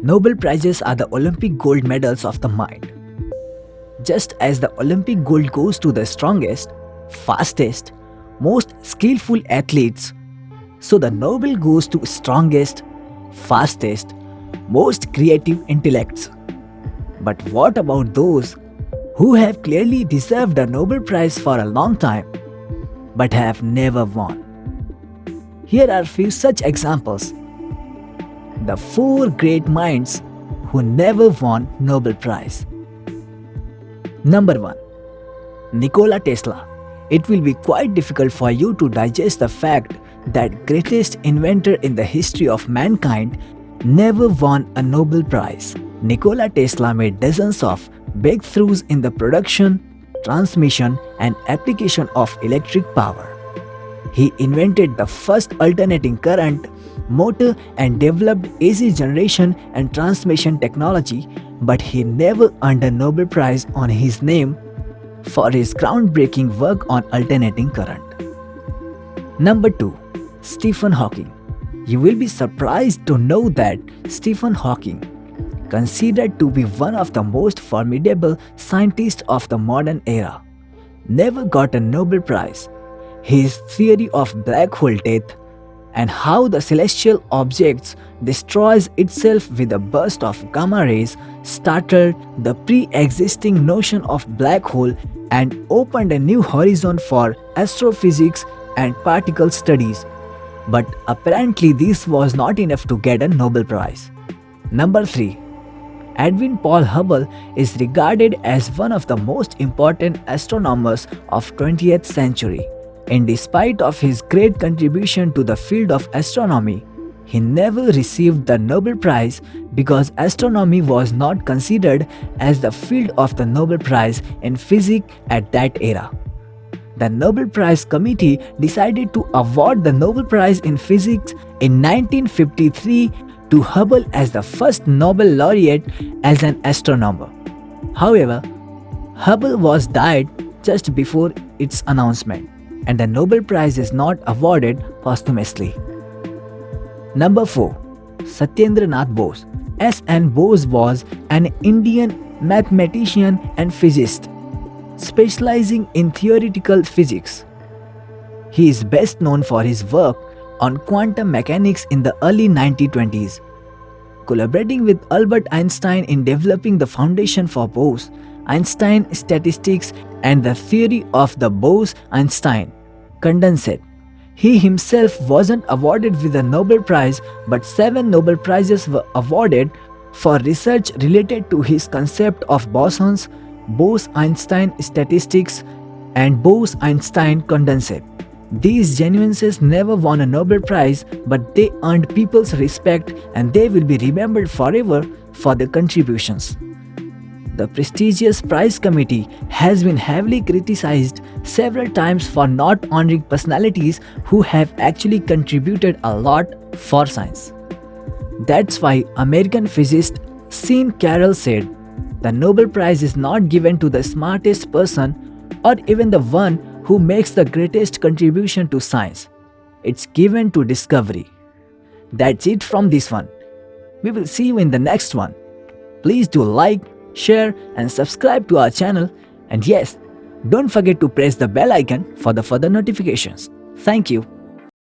Nobel Prizes are the Olympic gold medals of the mind. Just as the Olympic gold goes to the strongest, fastest, most skillful athletes, so the Nobel goes to strongest, fastest, most creative intellects. But what about those who have clearly deserved a Nobel Prize for a long time but have never won? Here are few such examples. The four great minds who never won Nobel Prize. Number 1. Nikola Tesla. It will be quite difficult for you to digest the fact that greatest inventor in the history of mankind never won a Nobel Prize. Nikola Tesla made dozens of breakthroughs in the production, transmission and application of electric power. He invented the first alternating current motor and developed AC generation and transmission technology, but he never earned a Nobel Prize on his name for his groundbreaking work on alternating current. Number 2. Stephen Hawking. You will be surprised to know that Stephen Hawking, considered to be one of the most formidable scientists of the modern era, never got a Nobel Prize. His theory of black hole death and how the celestial objects destroys itself with a burst of gamma rays startled the pre-existing notion of black hole and opened a new horizon for astrophysics and particle studies. But apparently this was not enough to get a Nobel Prize. Number 3. Edwin Paul Hubble is regarded as one of the most important astronomers of 20th century. And despite of his great contribution to the field of astronomy, he never received the Nobel Prize because astronomy was not considered as the field of the Nobel Prize in physics at that era. The Nobel Prize Committee decided to award the Nobel Prize in Physics in 1953 to Hubble as the first Nobel laureate as an astronomer. However, Hubble was died just before its announcement, and the Nobel Prize is not awarded posthumously. Number 4. Satyendra Nath Bose. S.N. Bose was an Indian mathematician and physicist, specializing in theoretical physics. He is best known for his work on quantum mechanics in the early 1920s. Collaborating with Albert Einstein in developing the foundation for Bose-Einstein statistics and the theory of the Bose-Einstein condensate. He himself wasn't awarded with a Nobel Prize, but 7 Nobel Prizes were awarded for research related to his concept of bosons, Bose-Einstein statistics, and Bose-Einstein condensate. These geniuses never won a Nobel Prize, but they earned people's respect and they will be remembered forever for their contributions. The prestigious prize committee has been heavily criticized several times for not honoring personalities who have actually contributed a lot for science. That's why American physicist Sean Carroll said, "The Nobel Prize is not given to the smartest person or even the one who makes the greatest contribution to science. It's given to discovery." That's it from this one. We will see you in the next one. Please do like, share and subscribe to our channel, and yes, don't forget to press the bell icon for the further notifications. Thank you.